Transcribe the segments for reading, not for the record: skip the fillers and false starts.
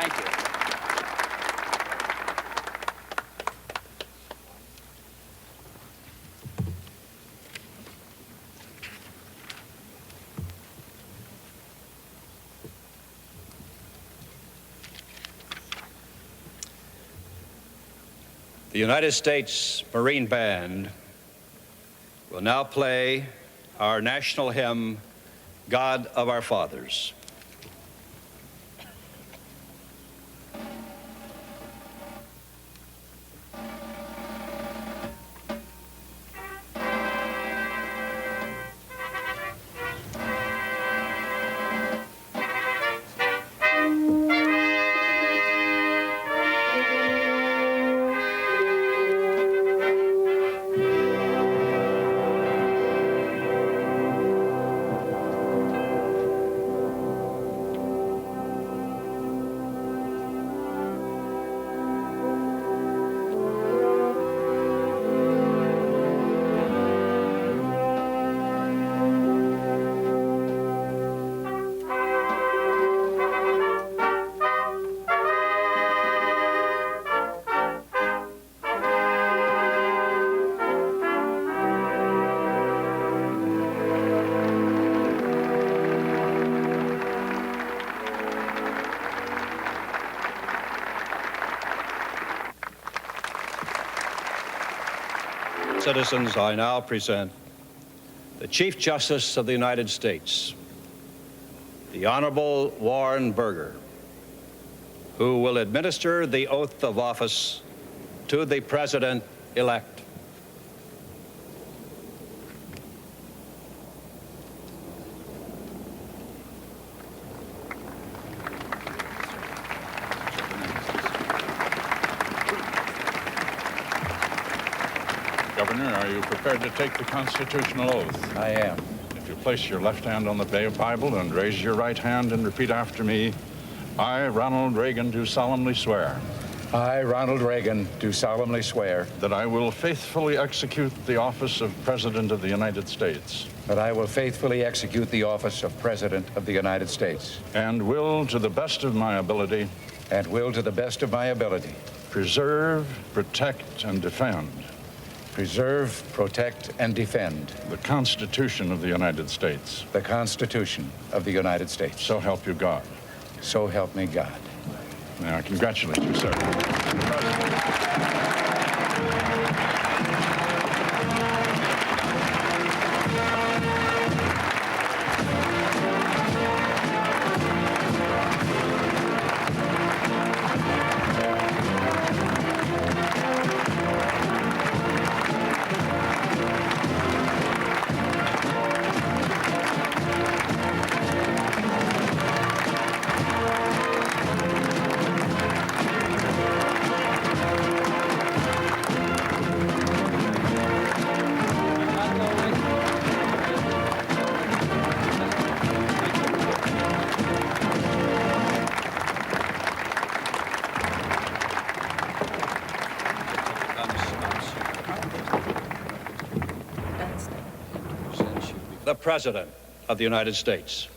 Thank you. The United States Marine Band will now play our national hymn, God of Our Fathers. Citizens, I now present the Chief Justice of the United States, the Honorable Warren Burger, who will administer the oath of office to the President-elect. Governor, are you prepared to take the constitutional oath? I am. If you place your left hand on the Bible and raise your right hand and repeat after me, I, Ronald Reagan, do solemnly swear. I, Ronald Reagan, do solemnly swear that I will faithfully execute the office of President of the United States. that I will faithfully execute the office of President of the United States. And will, to the best of my ability, And will, to the best of my ability, preserve, protect, and defend preserve, protect, and defend the Constitution of the United States. the Constitution of the United States. So help you God. So help me God. Now, I congratulate you, sir. The President of the United States.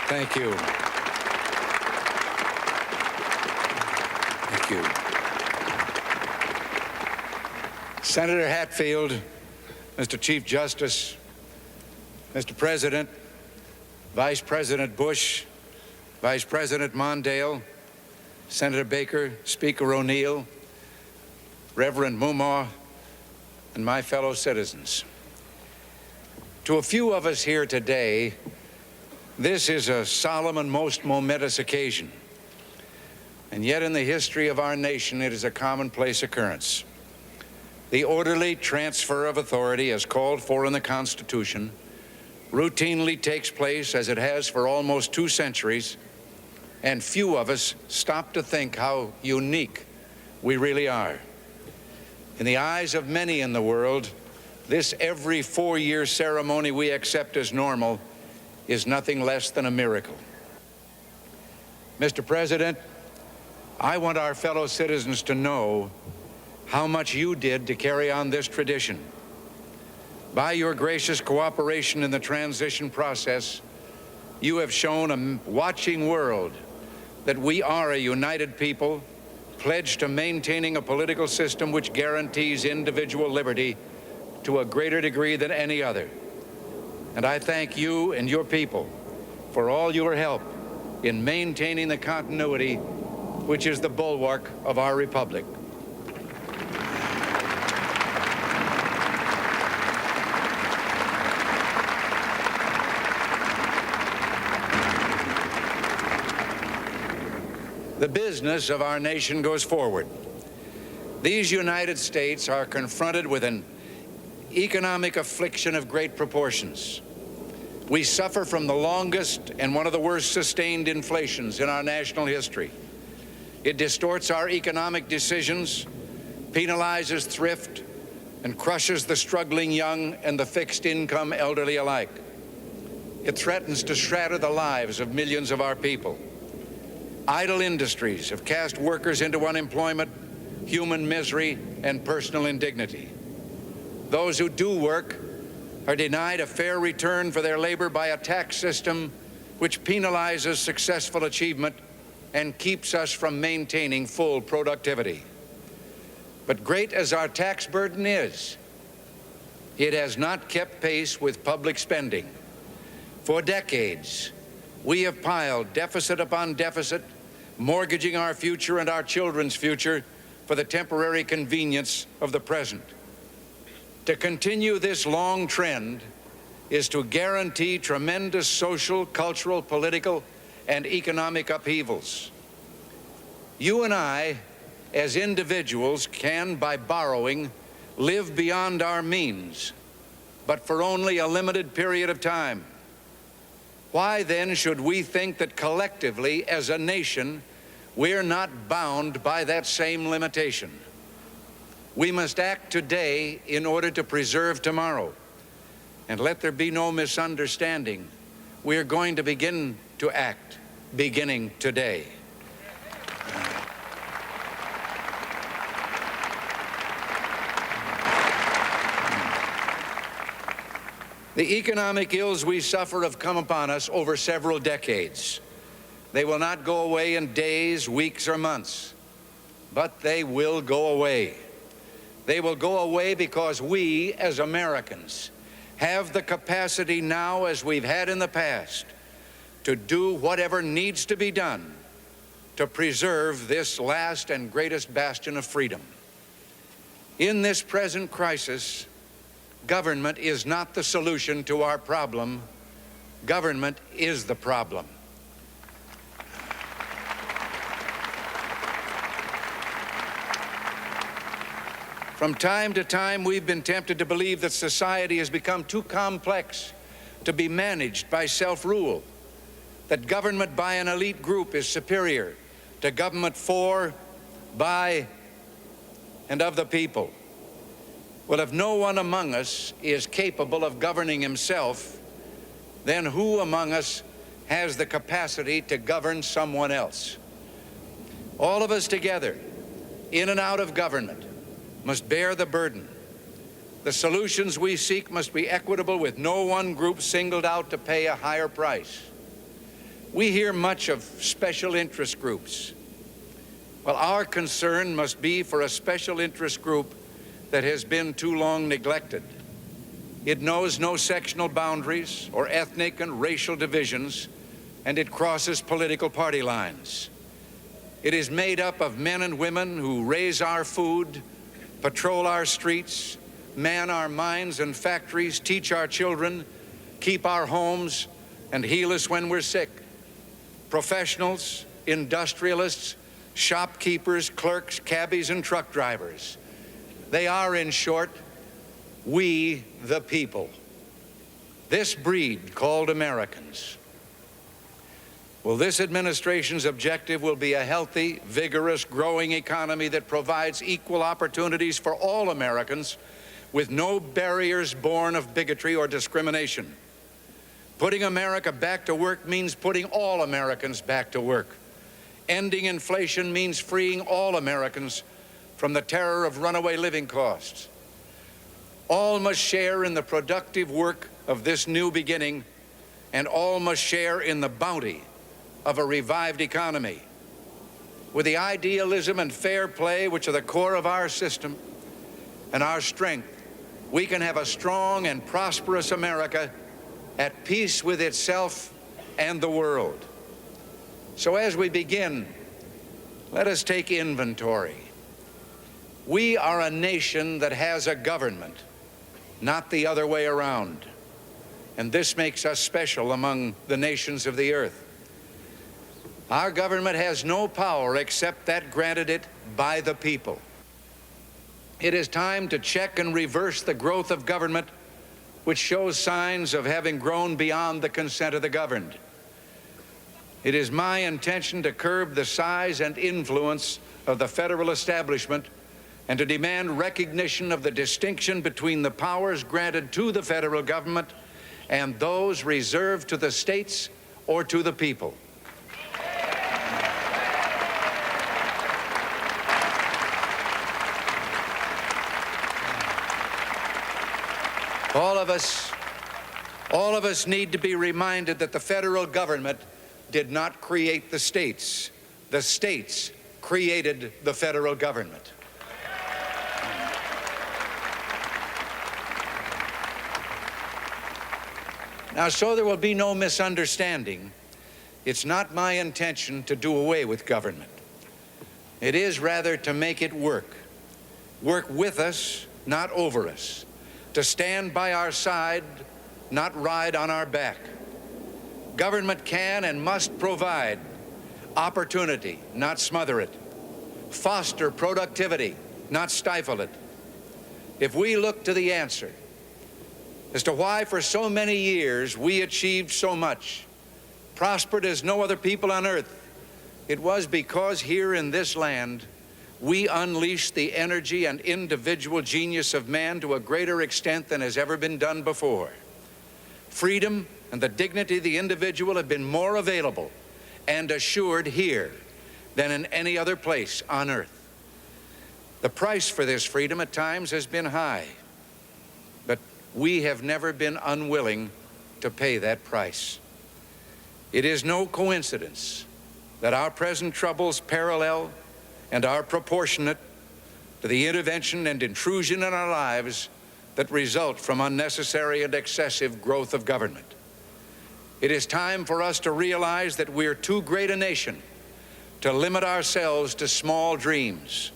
Thank you. Thank you. Senator Hatfield, Mr. Chief Justice, Mr. President, Vice President Bush, Vice President Mondale, Senator Baker, Speaker O'Neill, Reverend Mumaw, and my fellow citizens. To a few of us here today, this is a solemn and most momentous occasion. And yet in the history of our nation, it is a commonplace occurrence. The orderly transfer of authority as called for in the Constitution routinely takes place, as it has for almost 2 centuries, and few of us stop to think how unique we really are. In the eyes of many in the world, this every 4-year ceremony we accept as normal is nothing less than a miracle. Mr. President, I want our fellow citizens to know how much you did to carry on this tradition. By your gracious cooperation in the transition process, you have shown a watching world that we are a united people pledged to maintaining a political system which guarantees individual liberty to a greater degree than any other. And I thank you and your people for all your help in maintaining the continuity which is the bulwark of our republic. The business of our nation goes forward. These United States are confronted with an economic affliction of great proportions. We suffer from the longest and one of the worst sustained inflations in our national history. It distorts our economic decisions, penalizes thrift, and crushes the struggling young and the fixed-income elderly alike. It threatens to shatter the lives of millions of our people. Idle industries have cast workers into unemployment, human misery, and personal indignity. Those who do work are denied a fair return for their labor by a tax system which penalizes successful achievement and keeps us from maintaining full productivity. But great as our tax burden is, it has not kept pace with public spending. For decades, we have piled deficit upon deficit, mortgaging our future and our children's future for the temporary convenience of the present. To continue this long trend is to guarantee tremendous social, cultural, political, and economic upheavals. You and I, as individuals, can, by borrowing, live beyond our means, but for only a limited period of time. Why then should we think that collectively, as a nation, we're not bound by that same limitation? We must act today in order to preserve tomorrow. And let there be no misunderstanding. We're going to begin to act beginning today. The economic ills we suffer have come upon us over several decades. They will not go away in days, weeks, or months, but they will go away. They will go away because we, as Americans, have the capacity now, as we've had in the past, to do whatever needs to be done to preserve this last and greatest bastion of freedom. In this present crisis, government is not the solution to our problem. Government is the problem. From time to time, we've been tempted to believe that society has become too complex to be managed by self-rule, that government by an elite group is superior to government for, by, and of the people. Well, if no one among us is capable of governing himself, then who among us has the capacity to govern someone else? All of us together, in and out of government, must bear the burden. The solutions we seek must be equitable, with no one group singled out to pay a higher price. We hear much of special interest groups. Well, our concern must be for a special interest group that has been too long neglected. It knows no sectional boundaries or ethnic and racial divisions, and it crosses political party lines. It is made up of men and women who raise our food, patrol our streets, man our mines and factories, teach our children, keep our homes, and heal us when we're sick. Professionals, industrialists, shopkeepers, clerks, cabbies, and truck drivers. They are, in short, we the people. This breed called Americans. Well, this administration's objective will be a healthy, vigorous, growing economy that provides equal opportunities for all Americans with no barriers born of bigotry or discrimination. Putting America back to work means putting all Americans back to work. Ending inflation means freeing all Americans from the terror of runaway living costs. All must share in the productive work of this new beginning, and all must share in the bounty of a revived economy. With the idealism and fair play which are the core of our system and our strength, we can have a strong and prosperous America at peace with itself and the world. So as we begin, let us take inventory. We are a nation that has a government, not the other way around. And this makes us special among the nations of the earth. Our government has no power except that granted it by the people. It is time to check and reverse the growth of government, which shows signs of having grown beyond the consent of the governed. It is my intention to curb the size and influence of the federal establishment and to demand recognition of the distinction between the powers granted to the federal government and those reserved to the states or to the people. All of us need to be reminded that the federal government did not create the states. The states created the federal government. Now, so there will be no misunderstanding, it's not my intention to do away with government. It is rather to make it work with us, not over us, to stand by our side, not ride on our back. Government can and must provide opportunity, not smother it, foster productivity, not stifle it. If we look to the answer as to why for so many years we achieved so much, prospered as no other people on earth, it was because here in this land we unleashed the energy and individual genius of man to a greater extent than has ever been done before. Freedom and the dignity of the individual have been more available and assured here than in any other place on earth. The price for this freedom at times has been high, but we have never been unwilling to pay that price. It is no coincidence that our present troubles parallel and are proportionate to the intervention and intrusion in our lives that result from unnecessary and excessive growth of government. It is time for us to realize that we're too great a nation to limit ourselves to small dreams.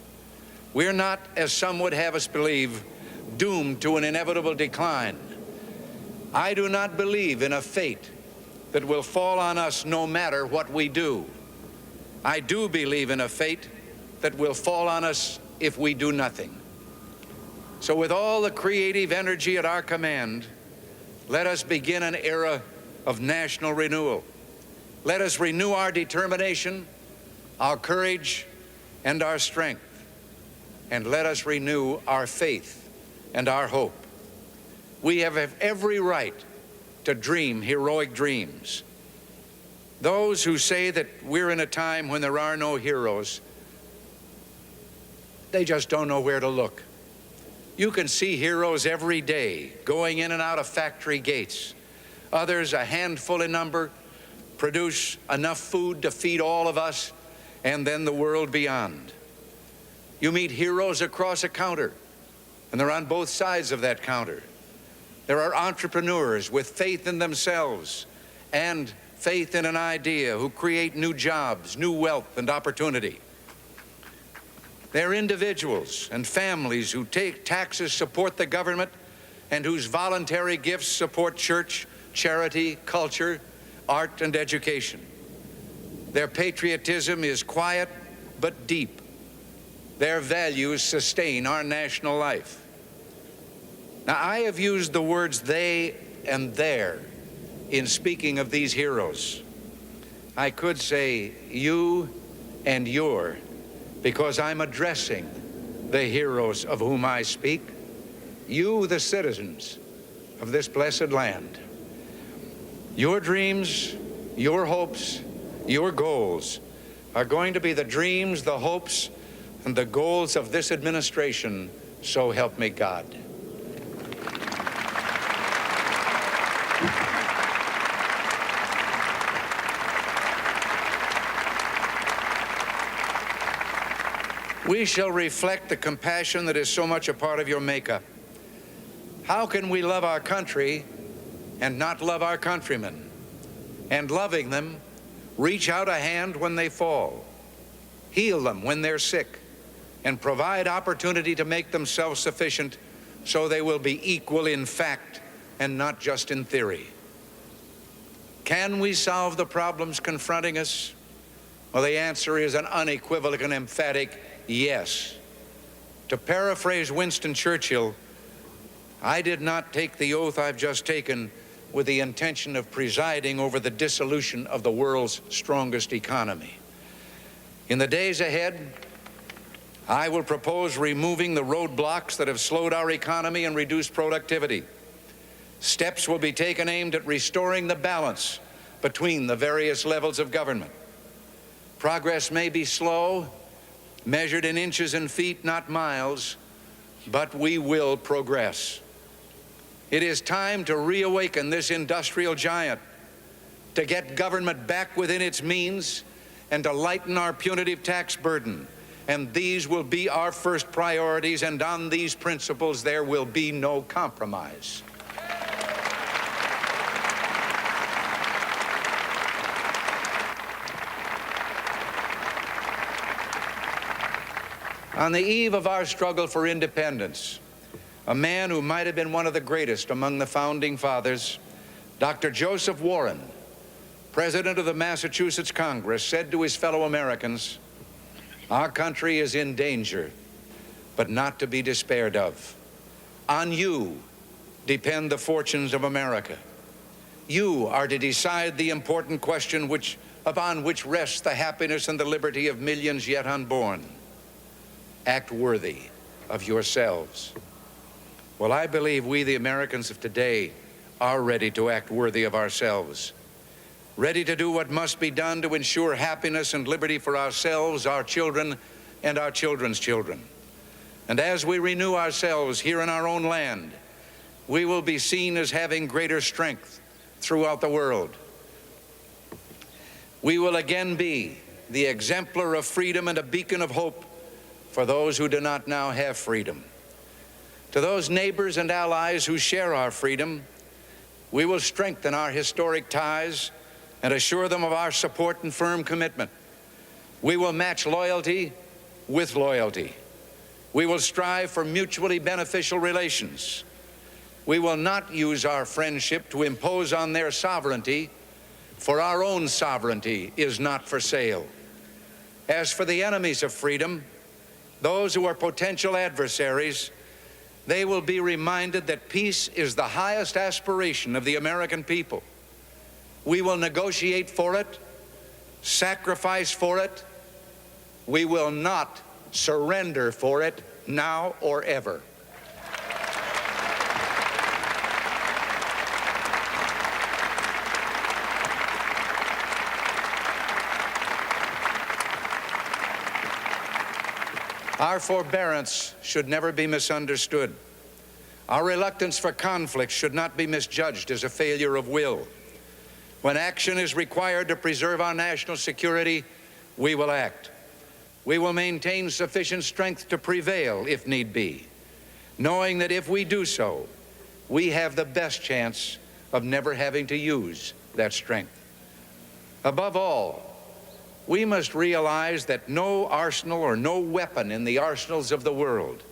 We're not, as some would have us believe, doomed to an inevitable decline. I do not believe in a fate that will fall on us no matter what we do. I do believe in a fate that will fall on us if we do nothing. So with all the creative energy at our command, let us begin an era of national renewal. Let us renew our determination, our courage, and our strength. And let us renew our faith and our hope. We have every right to dream heroic dreams. Those who say that we're in a time when there are no heroes, they just don't know where to look. You can see heroes every day going in and out of factory gates. Others, a handful in number, produce enough food to feed all of us and then the world beyond. You meet heroes across a counter, and they're on both sides of that counter. There are entrepreneurs with faith in themselves and faith in an idea who create new jobs, new wealth, and opportunity. They're individuals and families who take taxes support the government and whose voluntary gifts support church, charity, culture, art, and education. Their patriotism is quiet but deep. Their values sustain our national life. Now, I have used the words they and their in speaking of these heroes. I could say you and your, because I'm addressing the heroes of whom I speak, you, the citizens of this blessed land. Your dreams, your hopes, your goals are going to be the dreams, the hopes, and the goals of this administration, so help me God. We shall reflect the compassion that is so much a part of your makeup. How can we love our country and not love our countrymen? And loving them, reach out a hand when they fall, heal them when they're sick, and provide opportunity to make them self-sufficient so they will be equal in fact and not just in theory. Can we solve the problems confronting us? Well, the answer is an unequivocal and emphatic yes. To paraphrase Winston Churchill, I did not take the oath I've just taken with the intention of presiding over the dissolution of the world's strongest economy. In the days ahead, I will propose removing the roadblocks that have slowed our economy and reduced productivity. Steps will be taken aimed at restoring the balance between the various levels of government. Progress may be slow, measured in inches and feet, not miles, but we will progress. It is time to reawaken this industrial giant, to get government back within its means, and to lighten our punitive tax burden. And these will be our first priorities, and on these principles there will be no compromise. On the eve of our struggle for independence, a man who might have been one of the greatest among the founding fathers, Dr. Joseph Warren, president of the Massachusetts Congress, said to his fellow Americans, "Our country is in danger, but not to be despaired of. On you depend the fortunes of America. You are to decide the important question upon which rests the happiness and the liberty of millions yet unborn. Act worthy of yourselves." Well, I believe we, the Americans of today, are ready to act worthy of ourselves, ready to do what must be done to ensure happiness and liberty for ourselves, our children, and our children's children. And as we renew ourselves here in our own land, we will be seen as having greater strength throughout the world. We will again be the exemplar of freedom and a beacon of hope for those who do not now have freedom. To those neighbors and allies who share our freedom, we will strengthen our historic ties and assure them of our support and firm commitment. We will match loyalty with loyalty. We will strive for mutually beneficial relations. We will not use our friendship to impose on their sovereignty, for our own sovereignty is not for sale. As for the enemies of freedom, those who are potential adversaries, they will be reminded that peace is the highest aspiration of the American people. We will negotiate for it, sacrifice for it. We will not surrender for it now or ever. Our forbearance should never be misunderstood. Our reluctance for conflict should not be misjudged as a failure of will. When action is required to preserve our national security, we will act. We will maintain sufficient strength to prevail if need be, knowing that if we do so, we have the best chance of never having to use that strength. Above all, we must realize that no arsenal or no weapon in the arsenals of the world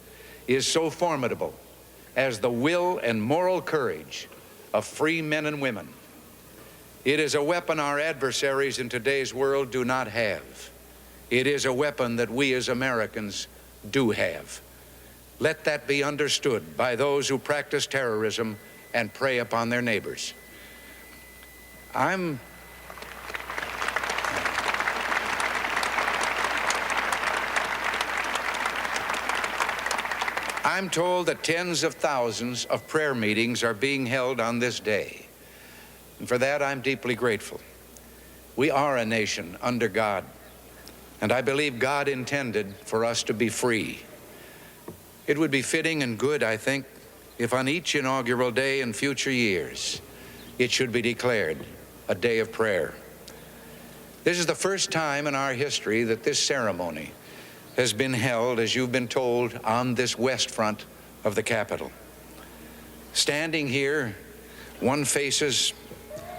is so formidable as the will and moral courage of free men and women. It is a weapon our adversaries in today's world do not have. It is a weapon that we as Americans do have. Let that be understood by those who practice terrorism and prey upon their neighbors. I'm told that tens of thousands of prayer meetings are being held on this day. And for that, I'm deeply grateful. We are a nation under God. and I believe God intended for us to be free. It would be fitting and good, I think, if on each inaugural day in future years, it should be declared a day of prayer. This is the first time in our history that this ceremony has been held, as you've been told, on this west front of the Capitol. Standing here, one faces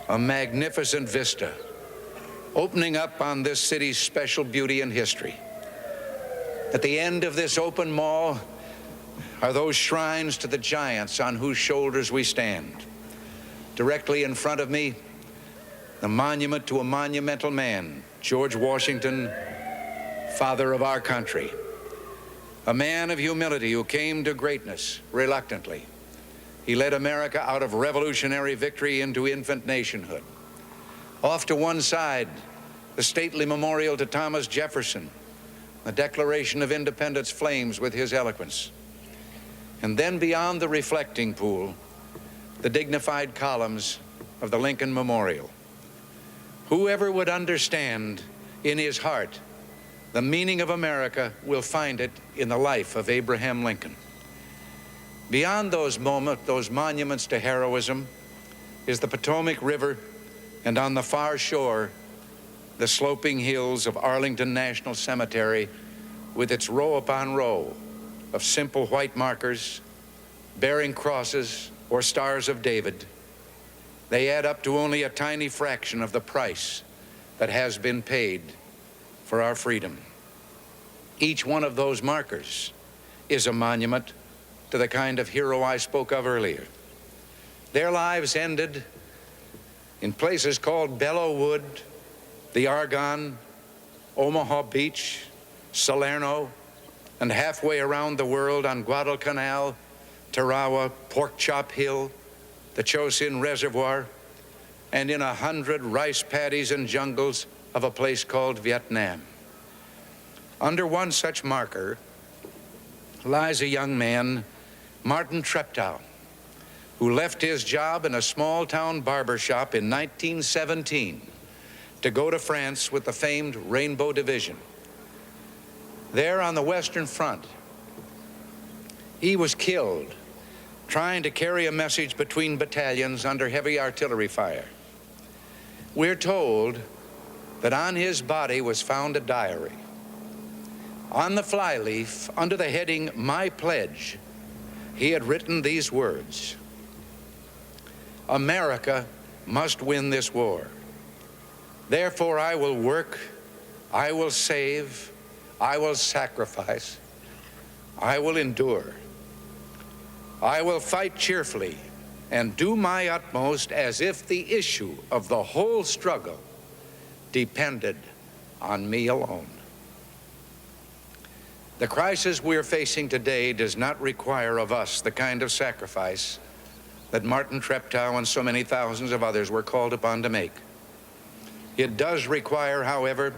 a magnificent vista opening up on this city's special beauty and history. At the end of this open mall are those shrines to the giants on whose shoulders we stand. Directly in front of me, the monument to a monumental man, George Washington, father of our country, a man of humility who came to greatness reluctantly. He led America out of revolutionary victory into infant nationhood. Off to one side, the stately memorial to Thomas Jefferson. The Declaration of Independence flames with his eloquence. And then beyond the reflecting pool, the dignified columns of the Lincoln Memorial. Whoever would understand in his heart the meaning of America will find it in the life of Abraham Lincoln. Beyond those monuments to heroism is the Potomac River, and on the far shore, the sloping hills of Arlington National Cemetery with its row upon row of simple white markers bearing crosses or stars of David. They add up to only a tiny fraction of the price that has been paid for our freedom. Each one of those markers is a monument to the kind of hero I spoke of earlier. Their lives ended in places called Belleau Wood, the Argonne, Omaha Beach, Salerno, and halfway around the world on Guadalcanal, Tarawa, Pork Chop Hill, the Chosin Reservoir, and in 100 rice paddies and jungles of a place called Vietnam. Under one such marker lies a young man, Martin Treptow, who left his job in a small-town barber shop in 1917 to go to France with the famed Rainbow Division. There on the Western Front, he was killed trying to carry a message between battalions under heavy artillery fire. We're told that on his body was found a diary. On the flyleaf, under the heading, "My Pledge," he had written these words: "America must win this war. Therefore, I will work, I will save, I will sacrifice, I will endure. I will fight cheerfully and do my utmost as if the issue of the whole struggle depended on me alone." The crisis we're facing today does not require of us the kind of sacrifice that Martin Treptow and so many thousands of others were called upon to make. It does require, however,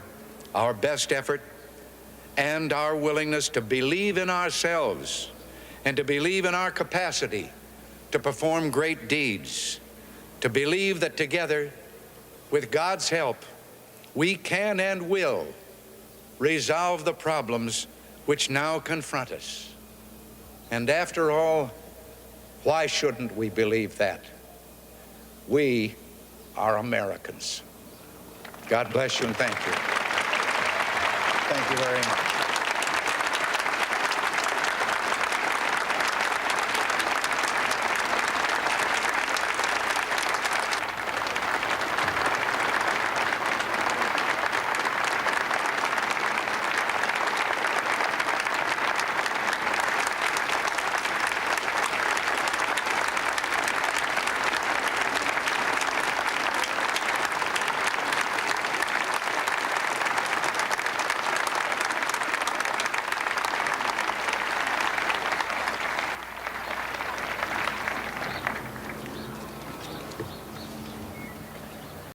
our best effort and our willingness to believe in ourselves and to believe in our capacity to perform great deeds, to believe that together, with God's help, we can and will resolve the problems which now confront us. And after all, why shouldn't we believe that? We are Americans. God bless you and thank you. Thank you very much.